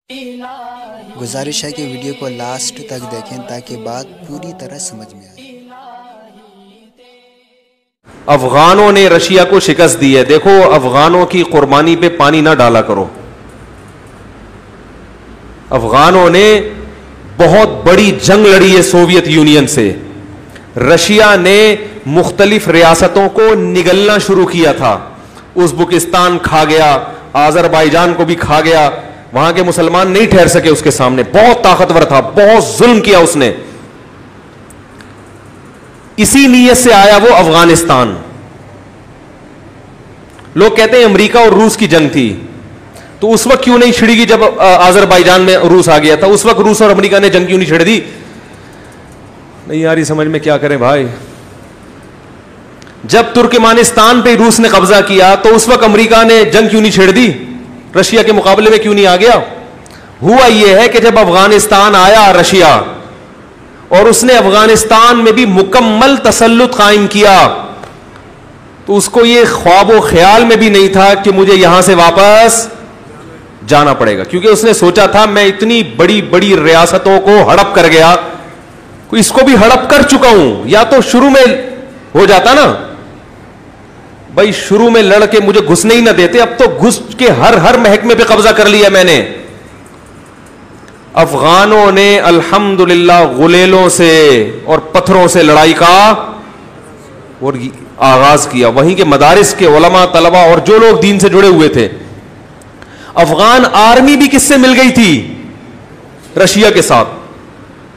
گزارش ہے کہ ویڈیو کو لاسٹ تک دیکھیں تاکہ بات پوری طرح سمجھ میں آئے۔ افغانوں نے رشیا کو شکست دی ہے. دیکھو افغانوں کی قربانی پہ پانی نہ ڈالا کرو. افغانوں نے بہت بڑی جنگ لڑی ہے سوویت یونین سے. رشیا نے مختلف ریاستوں کو نگلنا شروع کیا تھا. ازبکستان کھا گیا, آذربائیجان کو بھی کھا گیا. وہاں کے مسلمان نہیں ٹھہر سکے اس کے سامنے. بہت طاقتور تھا, بہت ظلم کیا اس نے. اسی نیت سے آیا وہ افغانستان. لوگ کہتے ہیں امریکہ اور روس کی جنگ تھی, تو اس وقت کیوں نہیں چھڑی گی جب آذربائیجان میں روس آ گیا تھا؟ اس وقت روس اور امریکہ نے جنگ کیوں نہیں چھڑ دی؟ نہیں یار, سمجھ میں کیا کریں بھائی. جب ترکمانستان پہ روس نے قبضہ کیا تو اس وقت امریکہ نے جنگ کیوں نہیں چھیڑ دی؟ رشیا کے مقابلے میں کیوں نہیں آ گیا؟ ہوا یہ ہے کہ جب افغانستان آیا رشیا, اور اس نے افغانستان میں بھی مکمل تسلط قائم کیا, تو اس کو یہ خواب و خیال میں بھی نہیں تھا کہ مجھے یہاں سے واپس جانا پڑے گا, کیونکہ اس نے سوچا تھا میں اتنی بڑی بڑی ریاستوں کو ہڑپ کر گیا, اس کو بھی ہڑپ کر چکا ہوں. یا تو شروع میں ہو جاتا نا بھائی, شروع میں لڑ کے مجھے گھسنے ہی نہ دیتے, اب تو گھس کے ہر محکمے پہ قبضہ کر لیا میں نے. افغانوں نے الحمدللہ غلیلوں سے اور پتھروں سے لڑائی کا اور آغاز کیا. وہیں کے مدارس کے علماء, طلبہ اور جو لوگ دین سے جڑے ہوئے تھے. افغان آرمی بھی کس سے مل گئی تھی؟ رشیا کے ساتھ.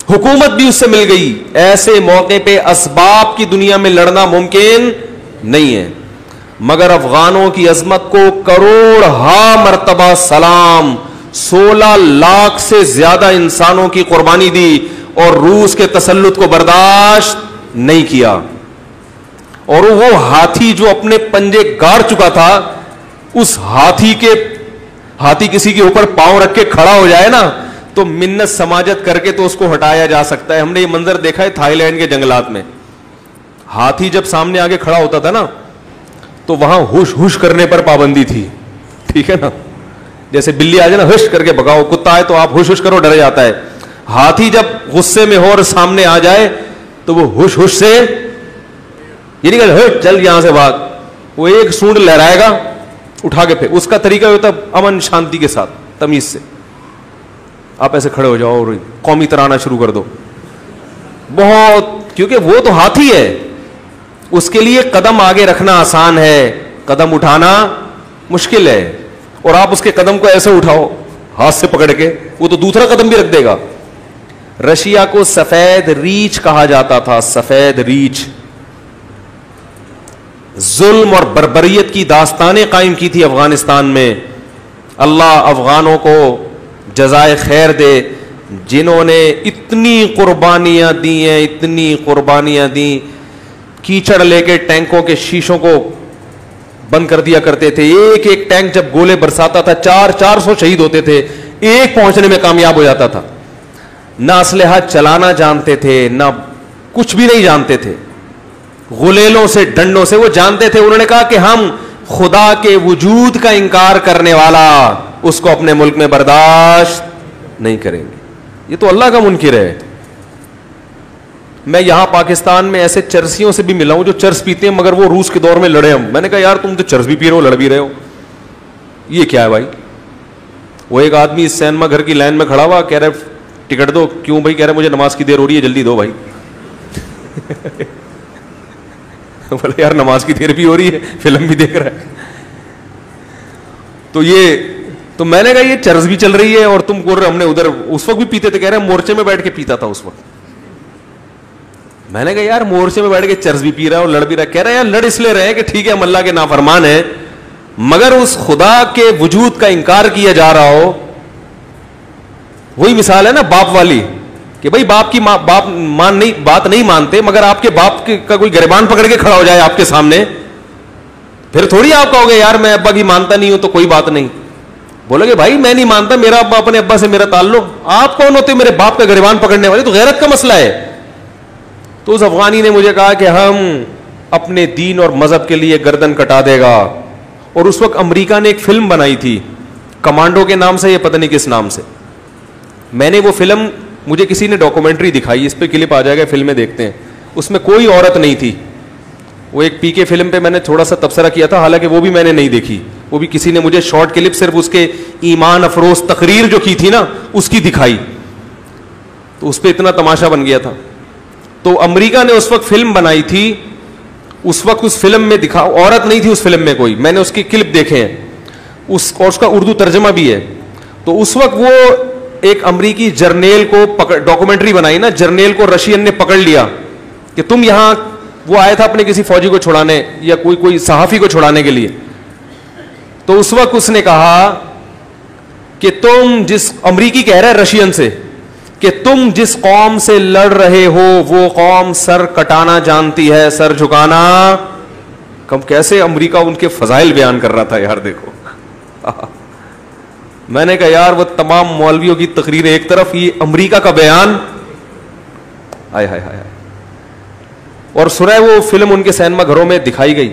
حکومت بھی اس سے مل گئی. ایسے موقع پہ اسباب کی دنیا میں لڑنا ممکن نہیں ہے, مگر افغانوں کی عظمت کو کروڑ ہا مرتبہ سلام. 16 لاکھ سے زیادہ انسانوں کی قربانی دی اور روس کے تسلط کو برداشت نہیں کیا. اور وہ ہاتھی جو اپنے پنجے گاڑ چکا تھا, اس ہاتھی کسی کے اوپر پاؤں رکھ کے کھڑا ہو جائے نا تو منت سماجت کر کے تو اس کو ہٹایا جا سکتا ہے. ہم نے یہ منظر دیکھا ہے تھائی لینڈ کے جنگلات میں. ہاتھی جب سامنے آگے کھڑا ہوتا تھا نا تو وہاں ہوش ہوش کرنے پر پابندی تھی, ٹھیک ہے نا. جیسے بلی آ جائے نا ہوش کر کے بھگاؤ, کتا ہے تو آپ ہوش ہوش کرو, ڈر جاتا ہے. ہاتھی جب غصے میں ہو اور سامنے آ جائے تو وہ ہوش ہوش سے یہ نہیں کہ چل یہاں سے بھاگ, وہ ایک سونڈ لہرائے گا اٹھا کے پھر. اس کا طریقہ ہوتا امن شانتی کے ساتھ, تمیز سے. آپ ایسے کھڑے ہو جاؤ اور قومی ترانہ شروع کر دو بہت, کیونکہ وہ تو ہاتھی ہے. اس کے لیے قدم آگے رکھنا آسان ہے, قدم اٹھانا مشکل ہے. اور آپ اس کے قدم کو ایسے اٹھاؤ ہاتھ سے پکڑ کے, وہ تو دوسرا قدم بھی رکھ دے گا. رشیا کو سفید ریچھ کہا جاتا تھا, سفید ریچھ. ظلم اور بربریت کی داستانیں قائم کی تھی افغانستان میں. اللہ افغانوں کو جزائے خیر دے, جنہوں نے اتنی قربانیاں دی ہیں, اتنی قربانیاں دی. کیچڑ لے کے ٹینکوں کے شیشوں کو بند کر دیا کرتے تھے. ایک ایک ٹینک جب گولے برساتا تھا 400 شہید ہوتے تھے, ایک پہنچنے میں کامیاب ہو جاتا تھا. نہ اسلحہ چلانا جانتے تھے, نہ کچھ بھی نہیں جانتے تھے. غلیلوں سے, ڈنڈوں سے وہ جانتے تھے. انہوں نے کہا کہ ہم خدا کے وجود کا انکار کرنے والا اس کو اپنے ملک میں برداشت نہیں کریں گے. یہ تو اللہ کا منکر ہے. میں یہاں پاکستان میں ایسے چرسیوں سے بھی ملا ہوں جو چرس پیتے ہیں مگر وہ روس کے دور میں لڑے ہم. میں نے کہا یار تم تو چرس بھی پی رہے ہو, لڑ بھی رہے ہو, یہ کیا ہے بھائی؟ وہ ایک آدمی اس سینما گھر کی لائن میں کھڑا ہوا, کہہ رہے ٹکٹ دو. کیوں بھائی؟ کہہ رہے مجھے نماز کی دیر ہو رہی ہے, جلدی دو بھائی. بولے یار نماز کی دیر بھی ہو رہی ہے, فلم بھی دیکھ رہا ہے. تو میں نے کہا یہ چرس بھی چل رہی ہے اور تم کو, ہم نے ادھر اس وقت بھی پیتے تھے. کہہ رہے مورچے میں بیٹھ کے پیتا تھا اس وقت. میں نے کہا یار مورچے میں بیٹھ کے چرس بھی پی رہا ہے اور لڑ بھی رہا ہے. کہہ رہے ہیں لڑ اس لیے رہے ہیں کہ ٹھیک ہے ہم اللہ کے نافرمان ہیں, مگر اس خدا کے وجود کا انکار کیا جا رہا ہو. وہی مثال ہے نا باپ والی, کہ بھائی باپ کی بات نہیں مانتے, مگر آپ کے باپ کا کوئی گریبان پکڑ کے کھڑا ہو جائے آپ کے سامنے, پھر تھوڑی آپ کہو گے یار میں ابا کی مانتا نہیں ہوں تو کوئی بات نہیں. بولو گے بھائی میں نہیں مانتا, میرا ابا اپنے ابا سے میرا تعلق, آپ کون ہوتے میرے باپ کا گریبان پکڑنے والے؟ تو غیرت کا مسئلہ ہے. تو اس افغانی نے مجھے کہا کہ ہم اپنے دین اور مذہب کے لیے گردن کٹا دے گا. اور اس وقت امریکہ نے ایک فلم بنائی تھی کمانڈو کے نام سے, یہ پتہ نہیں کس نام سے, میں نے وہ فلم, مجھے کسی نے ڈاکومنٹری دکھائی, اس پہ کلپ آ جائے گا, فلمیں دیکھتے ہیں, اس میں کوئی عورت نہیں تھی. وہ ایک پی کے فلم پہ میں نے تھوڑا سا تبصرہ کیا تھا, حالانکہ وہ بھی میں نے نہیں دیکھی, وہ بھی کسی نے مجھے شارٹ کلپ صرف اس کے ایمان افروز تقریر جو کی تھی نا اس کی دکھائی, تو اس پہ اتنا تماشا بن گیا تھا. تو امریکہ نے اس وقت فلم بنائی تھی, اس وقت اس فلم میں دکھا, عورت نہیں تھی اس فلم میں کوئی, میں نے اس کی کلپ دیکھے ہیں, اور اس کا اردو ترجمہ بھی ہے. تو اس وقت وہ ایک امریکی جرنیل کو ڈاکومنٹری بنائی نا, جرنیل کو رشین نے پکڑ لیا کہ تم یہاں, وہ آیا تھا اپنے کسی فوجی کو چھڑانے یا کوئی صحافی کو چھڑانے کے لیے, تو اس وقت اس نے کہا کہ تم جس, امریکی کہہ رہا ہے رشین سے, کہ تم جس قوم سے لڑ رہے ہو وہ قوم سر کٹانا جانتی ہے, سر جھکانا کم. کیسے امریکہ ان کے فضائل بیان کر رہا تھا یار, دیکھو. میں نے کہا یار وہ تمام مولویوں کی تقریر ایک طرف, یہ امریکہ کا بیان, ہائے ہائے ہائے. اور سنا وہ فلم ان کے سینما گھروں میں دکھائی گئی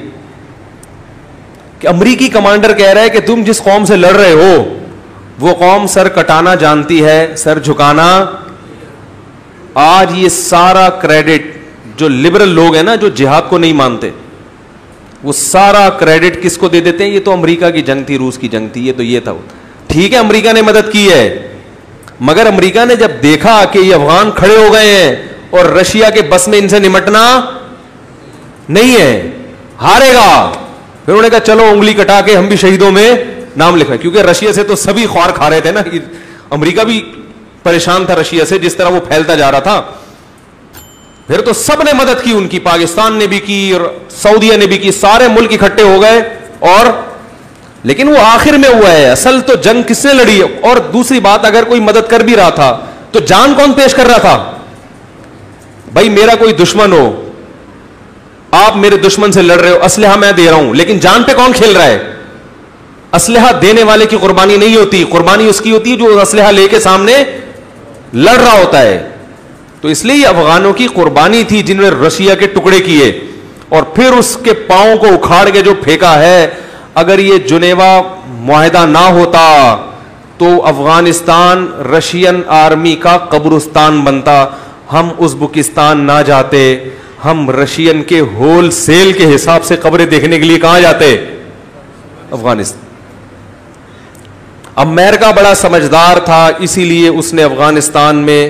کہ امریکی کمانڈر کہہ رہا ہے کہ تم جس قوم سے لڑ رہے ہو وہ قوم سر کٹانا جانتی ہے, سر جھکانا. آج یہ سارا کریڈٹ جو لبرل لوگ ہیں نا, جو جہاد کو نہیں مانتے, وہ سارا کریڈٹ کس کو دے دیتے ہیں, یہ تو امریکہ کی جنگ تھی, روس کی جنگ تھی, یہ تو یہ تھا. ٹھیک ہے امریکہ نے مدد کی ہے, مگر امریکہ نے جب دیکھا کہ یہ افغان کھڑے ہو گئے ہیں اور رشیا کے بس میں ان سے نمٹنا نہیں ہے, ہارے گا, پھر انہوں نے کہا چلو انگلی کٹا کے ہم بھی شہیدوں میں نام لکھیں, کیونکہ رشیا سے تو سبھی خوار کھا رہے تھے نا, امریکہ بھی پریشان تھا رشیا سے جس طرح وہ پھیلتا جا رہا تھا. پھر تو سب نے مدد کی ان کی, پاکستان نے بھی کی اور سعودیہ نے بھی کی, سارے ملک اکٹھے ہو گئے. اور لیکن وہ آخر میں ہوا ہے, اصل تو جنگ کس نے لڑی. اور دوسری بات, اگر کوئی مدد کر بھی رہا تھا تو جان کون پیش کر رہا تھا؟ بھائی میرا کوئی دشمن ہو, آپ میرے دشمن سے لڑ رہے ہو, اسلحہ میں دے رہا ہوں, لیکن جان پہ کون کھیل رہا ہے؟ اسلحہ دینے والے کی قربانی نہیں ہوتی, قربانی اس کی ہوتی ہے جو اسلحہ لے کے سامنے لڑ رہا ہوتا ہے. تو اس لیے یہ افغانوں کی قربانی تھی جنہوں نے رشیا کے ٹکڑے کیے اور پھر اس کے پاؤں کو اکھاڑ کے جو پھینکا ہے. اگر یہ جنیوا معاہدہ نہ ہوتا تو افغانستان رشین آرمی کا قبرستان بنتا, ہم ازبکستان نہ جاتے, ہم رشین کے ہول سیل کے حساب سے قبریں دیکھنے کے لیے کہاں جاتے؟ افغانستان. امریکہ بڑا سمجھدار تھا, اسی لیے اس نے افغانستان میں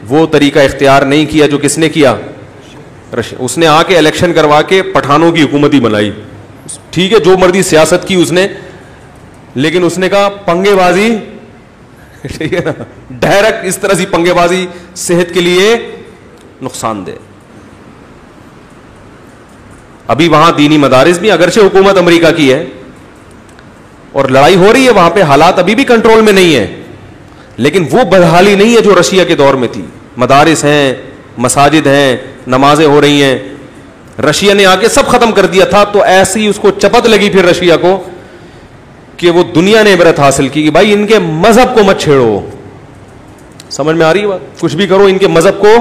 وہ طریقہ اختیار نہیں کیا جو کس نے کیا؟ اس نے آ کے الیکشن کروا کے پٹھانوں کی حکومت ہی بنائی. ٹھیک ہے جو مرضی سیاست کی اس نے, لیکن اس نے کہا پنگے بازی, ٹھیک ہے نا, ڈائریکٹ اس طرح سی پنگے بازی صحت کے لیے نقصان دہ. ابھی وہاں دینی مدارس بھی, اگرچہ حکومت امریکہ کی ہے اور لڑائی ہو رہی ہے وہاں پہ, حالات ابھی بھی کنٹرول میں نہیں ہے, لیکن وہ بدحالی نہیں ہے جو رشیا کے دور میں تھی. مدارس ہیں, مساجد ہیں, نمازیں ہو رہی ہیں. رشیا نے آ کے سب ختم کر دیا تھا, تو ایسی اس کو چپت لگی پھر رشیا کو کہ وہ دنیا نے عبرت حاصل کی کہ بھائی ان کے مذہب کو مت چھیڑو. سمجھ میں آ رہی ہے بات؟ کچھ بھی کرو ان کے مذہب کو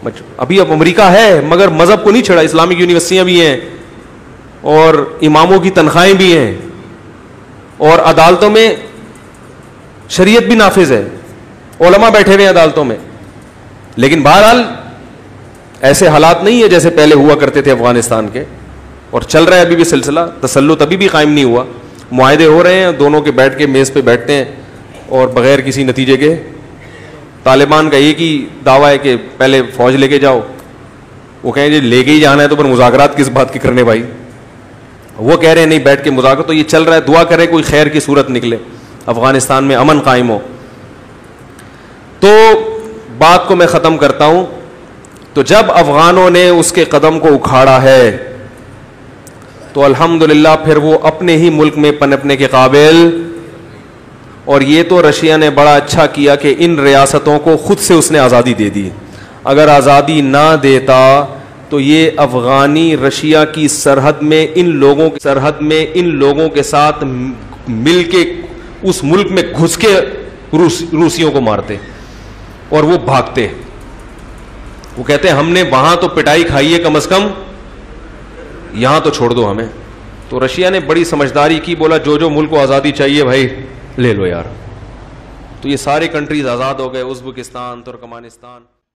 مت. ابھی اب امریکہ ہے مگر مذہب کو نہیں چھیڑا, اسلامک یونیورسٹیاں بھی ہیں اور اماموں کی تنخواہیں بھی ہیں اور عدالتوں میں شریعت بھی نافذ ہے, علماء بیٹھے ہوئے ہیں عدالتوں میں. لیکن بہرحال ایسے حالات نہیں ہے جیسے پہلے ہوا کرتے تھے افغانستان کے, اور چل رہا ہے ابھی بھی سلسلہ. تسلط ابھی بھی قائم نہیں ہوا, معاہدے ہو رہے ہیں, دونوں کے بیٹھ کے میز پہ بیٹھتے ہیں اور بغیر کسی نتیجے کے. طالبان کا ایک ہی دعویٰ ہے کہ پہلے فوج لے کے جاؤ, وہ کہیں جی لے کے ہی جانا ہے تو پھر مذاکرات کس بات کی کرنے بھائی. وہ کہہ رہے ہیں نہیں بیٹھ کے مذاکرات. تو یہ چل رہا ہے, دعا کرے کوئی خیر کی صورت نکلے, افغانستان میں امن قائم ہو. تو بات کو میں ختم کرتا ہوں. تو جب افغانوں نے اس کے قدم کو اکھاڑا ہے تو الحمدللہ پھر وہ اپنے ہی ملک میں پنپنے کے قابل. اور یہ تو رشیا نے بڑا اچھا کیا کہ ان ریاستوں کو خود سے اس نے آزادی دے دی. اگر آزادی نہ دیتا تو یہ افغانی رشیا کی سرحد میں ان لوگوں کے ساتھ مل کے اس ملک میں گھس کے روسیوں کو مارتے اور وہ بھاگتے. وہ کہتے ہیں ہم نے وہاں تو پٹائی کھائی ہے, کم از کم یہاں تو چھوڑ دو ہمیں. تو رشیا نے بڑی سمجھداری کی, بولا جو جو ملک کو آزادی چاہیے بھائی لے لو یار. تو یہ سارے کنٹریز آزاد ہو گئے، ازبکستان، ترکمانستان.